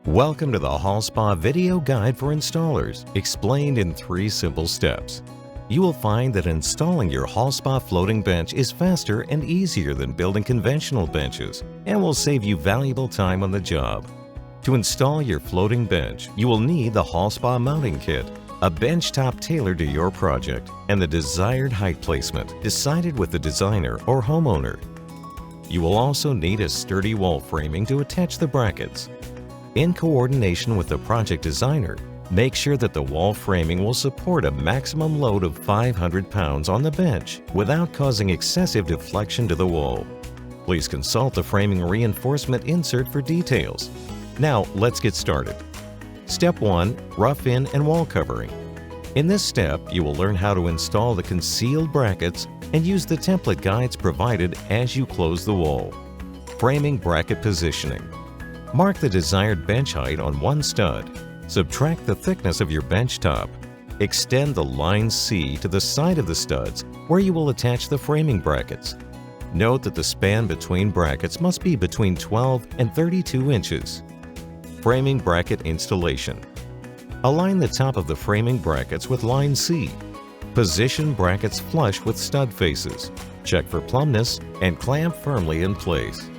Welcome to the HOLLSPA video guide for installers, explained in 3 simple steps. You will find that installing your HOLLSPA floating bench is faster and easier than building conventional benches and will save you valuable time on the job. To install your floating bench, you will need the HOLLSPA mounting kit, a bench top tailored to your project, and the desired height placement decided with the designer or homeowner. You will also need a sturdy wall framing to attach the brackets. In coordination with the project designer, make sure that the wall framing will support a maximum load of 500 pounds on the bench without causing excessive deflection to the wall. Please consult the framing reinforcement insert for details. Now let's get started. Step 1. Rough in and wall covering. In this step, you will learn how to install the concealed brackets and use the template guides provided as you close the wall. Framing bracket positioning. Mark the desired bench height on one stud. Subtract the thickness of your bench top. Extend the line C to the side of the studs where you will attach the framing brackets. Note that the span between brackets must be between 12 and 32 inches. Framing bracket installation. Align the top of the framing brackets with line C. Position brackets flush with stud faces. Check for plumpness and clamp firmly in place.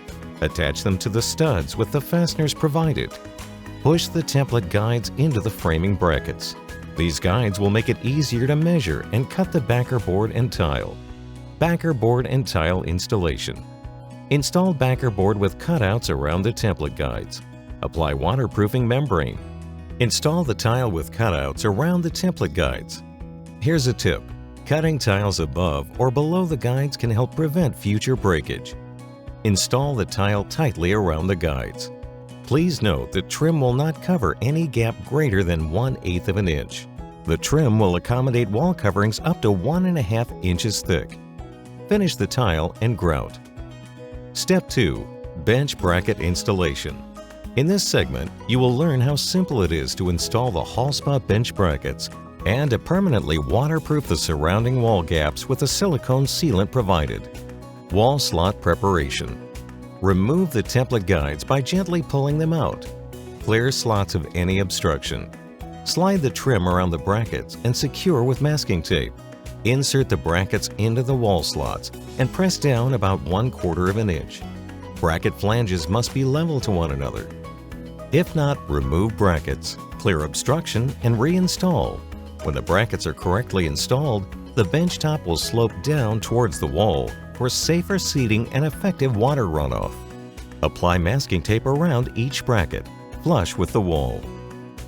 Attach them to the studs with the fasteners provided. Push the template guides into the framing brackets. These guides will make it easier to measure and cut the backer board and tile. Backer board and tile installation. Install backer board with cutouts around the template guides. Apply waterproofing membrane. Install the tile with cutouts around the template guides. Here's a tip. Cutting tiles above or below the guides can help prevent future breakage. Install the tile tightly around the guides. Please note that trim will not cover any gap greater than 1/8 of an inch. The trim will accommodate wall coverings up to 1.5 inches thick. Finish the tile and grout. Step 2. Bench bracket installation. In this segment, you will learn how simple it is to install the HOLLSPA bench brackets and to permanently waterproof the surrounding wall gaps with the silicone sealant provided. Wall slot preparation. Remove the template guides by gently pulling them out. Clear slots of any obstruction. Slide the trim around the brackets and secure with masking tape. Insert the brackets into the wall slots and press down about 1/4 of an inch. Bracket flanges must be level to one another. If not, remove brackets, clear obstruction, and reinstall. When the brackets are correctly installed, the bench top will slope down towards the wall for safer seating and effective water runoff. Apply masking tape around each bracket, flush with the wall.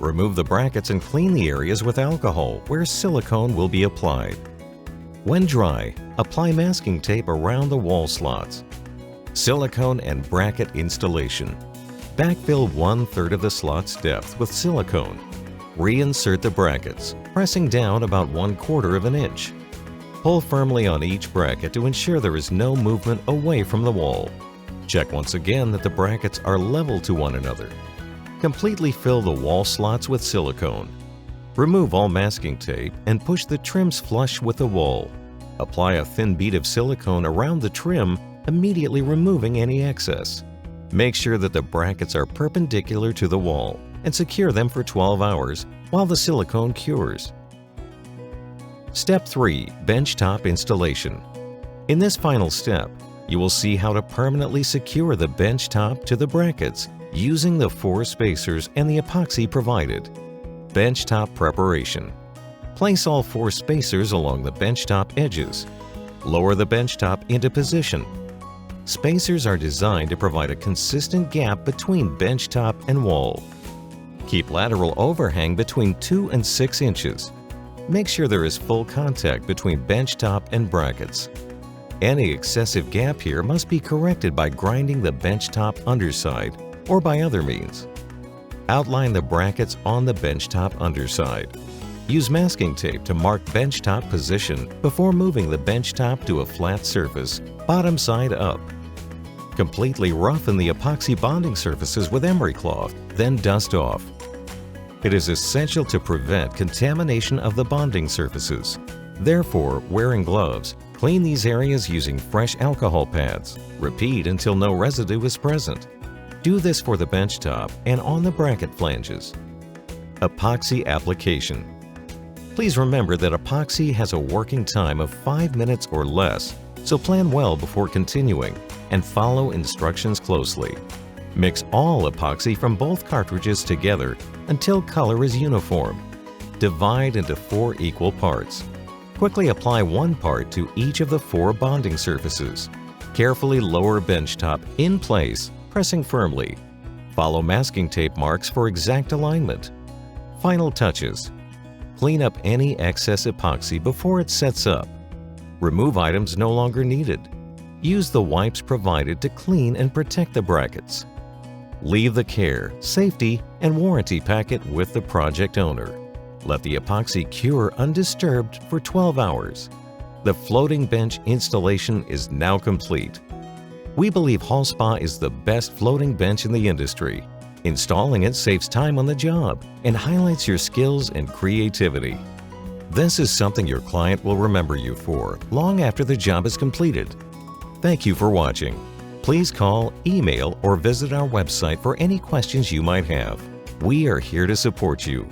Remove the brackets and clean the areas with alcohol where silicone will be applied. When dry, apply masking tape around the wall slots. Silicone and bracket installation. Backfill 1/3 of the slot's depth with silicone. Reinsert the brackets, pressing down about 1/4 of an inch. Pull firmly on each bracket to ensure there is no movement away from the wall. Check once again that the brackets are level to one another. Completely fill the wall slots with silicone. Remove all masking tape and push the trims flush with the wall. Apply a thin bead of silicone around the trim, immediately removing any excess. Make sure that the brackets are perpendicular to the wall and secure them for 12 hours while the silicone cures. Step 3. Bench top installation. In this final step, you will see how to permanently secure the bench top to the brackets using the 4 spacers and the epoxy provided. Bench top preparation. Place all 4 spacers along the bench top edges. Lower the bench top into position. Spacers are designed to provide a consistent gap between bench top and wall. Keep lateral overhang between 2 and 6 inches. Make sure there is full contact between bench top and brackets. Any excessive gap here must be corrected by grinding the bench top underside or by other means. Outline the brackets on the bench top underside. Use masking tape to mark bench top position before moving the bench top to a flat surface, bottom side up. Completely roughen the epoxy bonding surfaces with emery cloth, then dust off. It is essential to prevent contamination of the bonding surfaces. Therefore, wearing gloves, clean these areas using fresh alcohol pads. Repeat until no residue is present. Do this for the bench top and on the bracket flanges. Epoxy application. Please remember that epoxy has a working time of 5 minutes or less, so plan well before continuing and follow instructions closely. Mix all epoxy from both cartridges together until color is uniform. Divide into 4 equal parts. Quickly apply 1 part to each of the 4 bonding surfaces. Carefully lower bench top in place, pressing firmly. Follow masking tape marks for exact alignment. Final touches. Clean up any excess epoxy before it sets up. Remove items no longer needed. Use the wipes provided to clean and protect the brackets. Leave the care, safety, and warranty packet with the project owner. Let the epoxy cure undisturbed for 12 hours. The floating bench installation is now complete. We believe HOLLSPA is the best floating bench in the industry. Installing it saves time on the job and highlights your skills and creativity. This is something your client will remember you for long after the job is completed. Thank you for watching. Please call, email, or visit our website for any questions you might have. We are here to support you.